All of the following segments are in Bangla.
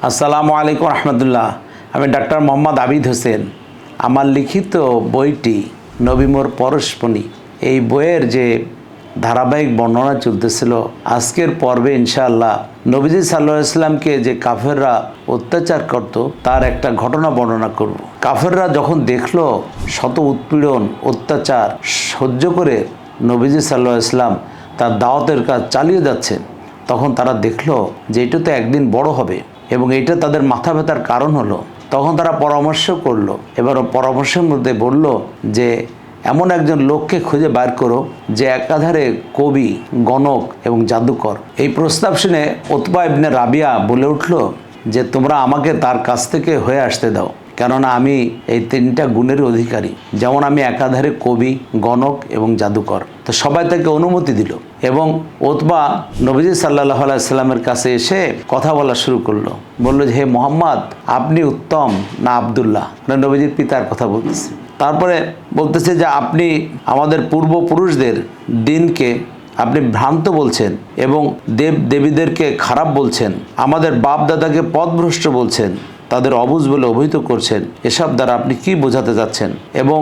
আসসালামু আলাইকুম রহমতুল্লাহ। আমি ডাক্তার মোহাম্মদ আবিদ হোসেন। আমার লিখিত বইটি নবী মোর পরশমণি, এই বইয়ের যে ধারাবাহিক বর্ণনা চলতেছিল, আজকের পর্বে ইনশাআল্লাহ নবীজি সাল্লাল্লাহু আলাইহি সাল্লামকে যে কাফেররা অত্যাচার করত তার একটা ঘটনা বর্ণনা করব। কাফেররা যখন দেখলো শত উৎপীড়ন অত্যাচার সহ্য করে নবীজি সাল্লাল্লাহু আলাইহি সাল্লাম তার দাওয়াতের কাজ চালিয়ে যাচ্ছেন, তখন তারা দেখলো যে এটা তো একদিন বড় হবে এবং এটা তাদের মাথা ব্যথার কারণ হলো। তখন তারা পরামর্শ করলো। এবার পরামর্শের মধ্যে বলল যে এমন একজন লোককে খুঁজে বার করো যে একাধারে কবি, গণক এবং জাদুকর। এই প্রস্তাব শুনে উতবা ইবনে রাবিয়া বলে উঠল যে তোমরা আমাকে তার কাছ থেকে হয়ে আসতে দাও, কেননা আমি এই তিনটা গুণের অধিকারী। যেমন আমি একাধারে কবি, গণক এবং জাদুকর। তো সবাই তাকে অনুমতি দিল এবং উতবা নবীজি সাল্লাল্লাহু আলাইহি সাল্লামের কাছে এসে কথা বলা শুরু করলো। বলল যে হে মোহাম্মদ, আপনি উত্তম না আব্দুল্লাহ? মানে নবীজির পিতার কথা বলতেছে। তারপরে বলতেছে যে আপনি আমাদের পূর্বপুরুষদের দিনকে আপনি ভ্রান্ত বলছেন এবং দেব দেবীদেরকে খারাপ বলছেন, আমাদের বাপ দাদাকে পথভ্রষ্ট বলছেন, তাদের অবুঝ বলে অভিহিত করছেন। এসব দ্বারা আপনি কি বোঝাতে যাচ্ছেন? এবং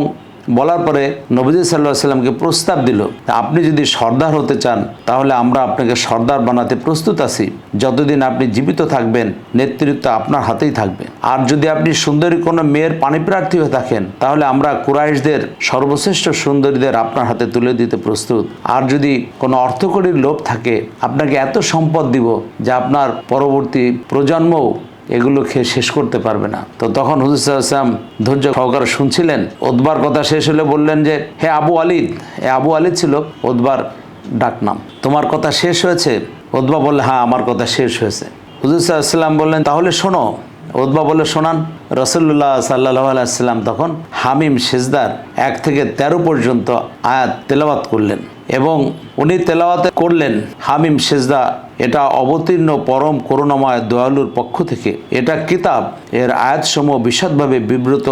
বলার পরে নবীজি সাল্লাল্লাহু আলাইহি সাল্লামকে প্রস্তাব দিল, আপনি যদি সর্দার হতে চান তাহলে আমরা আপনাকে সর্দার বানাতে প্রস্তুত আছি। যতদিন আপনি জীবিত থাকবেন নেতৃত্ব আপনার হাতেই থাকবে। আর যদি আপনি সুন্দরী কোনো মেয়ের পাণিপ্রার্থী হয়ে থাকেন তাহলে আমরা কুরাইশদের সর্বশ্রেষ্ঠ সুন্দরীদের আপনার হাতে তুলে দিতে প্রস্তুত। আর যদি কোনো অর্থকড়ির লোভ থাকে, আপনাকে এত সম্পদ দিব যে আপনার পরবর্তী প্রজন্মও এগুলো খেয়ে শেষ করতে পারবে না। তো তখন হুজুর সাল্লাল্লাহু আলাইহি ওয়াসাল্লাম ধৈর্য সহকারে শুনছিলেন। উতবার কথা শেষ হলে বললেন যে হে আবু আলিদ। আবু আলিদ ছিল উতবার ডাকনাম। তোমার কথা শেষ হয়েছে? উতবা বললে হ্যাঁ, আমার কথা শেষ হয়েছে। হুজুর সাল্লাল্লাহু আলাইহি ওয়াসাল্লাম বললেন তাহলে শোনো। উতবা বলে শোনান। রাসূলুল্লাহ সাল্লাল্লাহু আলাইহি ওয়াসাল্লাম তখন হামিম সিজদার 1 থেকে 13 পর্যন্ত আয়াত তেলাওয়াত করলেন এবং উনি তেলাওয়াত করলেন হামিম সিজদা, এটা অবতীর্ণ পরম করুণাময় দয়ালুর পক্ষ থেকে। এটা কিতাব, এর আয়াতসমূহ বিশদভাবে বিবৃত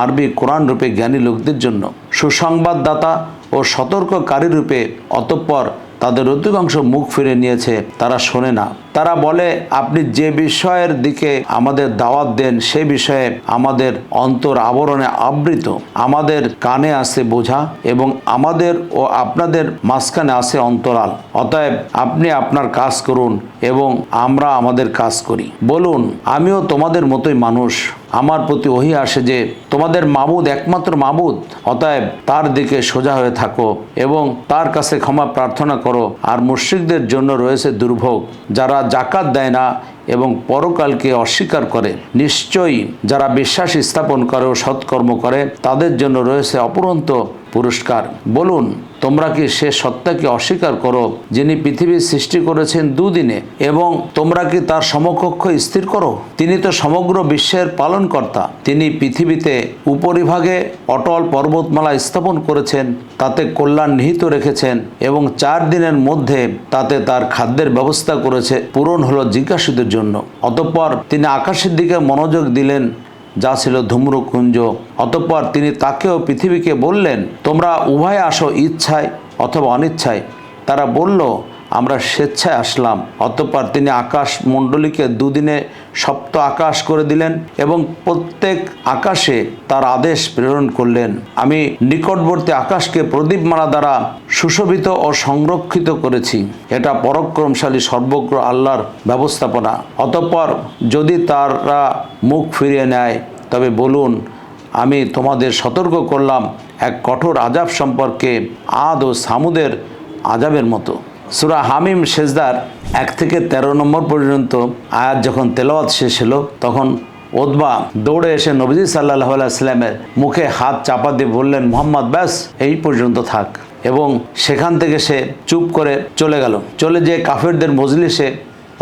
আরবি কোরআন রূপে জ্ঞানী লোকদের জন্য সুসংবাদদাতা ও সতর্ককারী রূপে। অতঃপর তাদের অধিকাংশ মুখ ফিরে নিয়েছে, তারা শোনে না। তারা বলে আপনি যে বিষয়ের দিকে আমাদের দাওয়াত দেন সে বিষয়ে আমাদের অন্তর আবরণে আবৃত, আমাদের কানে আছে বোঝা এবং আমাদের ও আপনাদের মাঝখানে আছে অন্তরাল। অতএব আপনি আপনার কাজ করুন এবং আমরা আমাদের কাজ করি। বলুন আমিও তোমাদের মতোই মানুষ, আমার প্রতি ওহী আসে যে তোমাদের মাবুদ একমাত্র মাবুদ, অতএব তার দিকে সোজা হয়ে থাকো এবং তার কাছে ক্ষমা প্রার্থনা করো। আর মুশরিকদের জন্য রয়েছে দুর্ভোগ, যারা জাকাত দেয় না এবং পরকালকে অস্বীকার করে। নিশ্চয়ই যারা বিশ্বাস স্থাপন করে ও সৎকর্ম করে তাদের জন্য রয়েছে অপরন্ত পুরস্কার। বলুন তোমরা কি সে সত্তাকে অস্বীকার করো যিনি পৃথিবীর সৃষ্টি করেছেন 2 দিনে এবং তোমরা কি তার সমকক্ষ স্থির করো? তিনি তো সমগ্র বিশ্বের পালনকর্তা। তিনি পৃথিবীতে উপরিভাগে অটল পর্বতমালা স্থাপন করেছেন, তাতে কল্যাণ নিহিত রেখেছেন এবং 4 দিনের মধ্যে তাতে তার খাদ্যের ব্যবস্থা করেছে। পূরণ হলো জিজ্ঞাসুদের জন্য। অতঃপর তিনি আকাশের দিকে মনোযোগ দিলেন যা ছিল ধূম্রকুঞ্জ। অতঃপর তিনি তাকেও পৃথিবীকে বললেন তোমরা উভয় আসো, ইচ্ছায় অথবা অনিচ্ছায়। তারা বলল আমরা স্বেচ্ছায় আসলাম। অতঃপর তিনি আকাশ মণ্ডলীকে 2 দিনে সপ্ত আকাশ করে দিলেন এবং প্রত্যেক আকাশে তার আদেশ প্রেরণ করলেন। আমি নিকটবর্তী আকাশকে প্রদীপমালা দ্বারা সুশোভিত ও সংরক্ষিত করেছি। এটা পরাক্রমশালী সর্বজ্ঞ আল্লাহর ব্যবস্থাপনা। অতঃপর যদি তারা মুখ ফিরিয়ে নেয় তবে বলুন আমি তোমাদের সতর্ক করলাম এক কঠোর আযাব সম্পর্কে, আদ ও সামুদের আযাবের মতো। সূরা হামিম সিজদার 1 থেকে 13 নম্বর পর্যন্ত আয়াত যখন তেলাওয়াত শেষ হলো তখন উতবা দৌড়ে এসে নবীজি সাল্লাল্লাহু আলাইহি সাল্লামের মুখে হাত চাপা দিয়ে বললেন মুহাম্মদ ব্যাস এই পর্যন্ত থাক। এবং সেখান থেকে সে চুপ করে চলে গেল। চলে যে কাফেরদের মজলিসে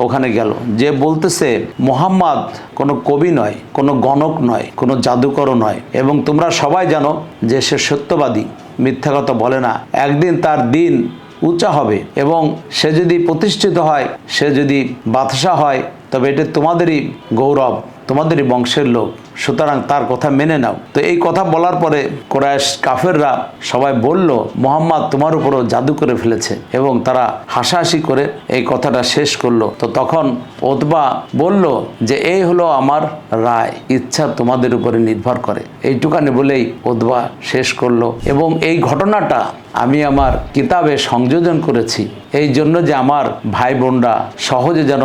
ওখানে গেল, যে বলতেছে মুহাম্মদ কোনো কবি নয়, কোনো গণক নয়, কোনো জাদুকরও নয় এবং তোমরা সবাই জানো যে সে সত্যবাদী, মিথ্যা কথা বলে না। একদিন তার দিন উঁচা হবে এবং সে যদি প্রতিষ্ঠিত হয়, সে যদি বাদশাহ হয় তবে এটা তোমাদেরই গৌরব। তোমাদেরই বংশের লোক, সুতরাং তার কথা মেনে নাও। তো এই কথা বলার পরে কুরাইশ কাফেররা সবাই বলল, মুহাম্মদ তোমার উপরও জাদু করে ফেলেছে, এবং তারা হাসাহাসি করে এই কথাটা শেষ করলো। তো তখন উতবা বলল যে এই হলো আমার রায়, ইচ্ছা তোমাদের উপরে নির্ভর করে। এইটুকানি বলেই উতবা শেষ করলো। এবং এই ঘটনাটা আমি আমার কিতাবে সংযোজন করেছি এই জন্য যে আমার ভাই বোনরা সহজে যেন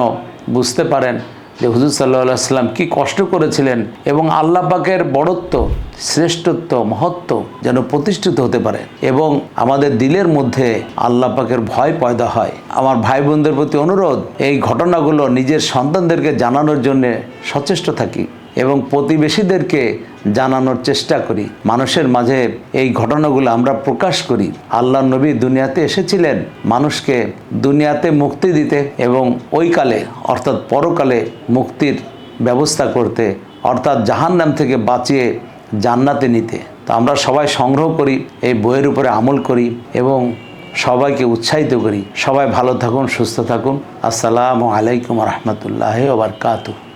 বুঝতে পারেন যে হুজুর সাল্লাল্লাহু আলাইহি সাল্লাম কি কষ্ট করেছিলেন, এবং আল্লাহ পাকের বড়ত্ব, শ্রেষ্ঠত্ব, মহত্ব যেন প্রতিষ্ঠিত হতে পারে, এবং আমাদের দিলের মধ্যে আল্লাহ পাকের ভয় পয়দা হয়। আমার ভাই বোনদের প্রতি অনুরোধ, এই ঘটনাগুলো নিজের সন্তানদেরকে জানানোর জন্য সচেষ্ট থাকি এবং প্রতিবেশীদেরকে জানানোর চেষ্টা করি। মানুষের মাঝে এই ঘটনাগুলো আমরা প্রকাশ করি। আল্লাহ নবী দুনিয়াতে এসেছিলেন মানুষকে দুনিয়াতে মুক্তি দিতে এবং ওই কালে অর্থাৎ পরকালে মুক্তির ব্যবস্থা করতে, অর্থাৎ জাহান্নাম থেকে বাঁচিয়ে জান্নাতে নিতে। তো আমরা সবাই সংগ্রহ করি, এই বইয়ের উপরে আমল করি এবং সবাইকে উৎসাহিত করি। সবাই ভালো থাকুন, সুস্থ থাকুন। আসসালামু আলাইকুম রহমতুল্লাহ ওয়া বারাকাতুহু।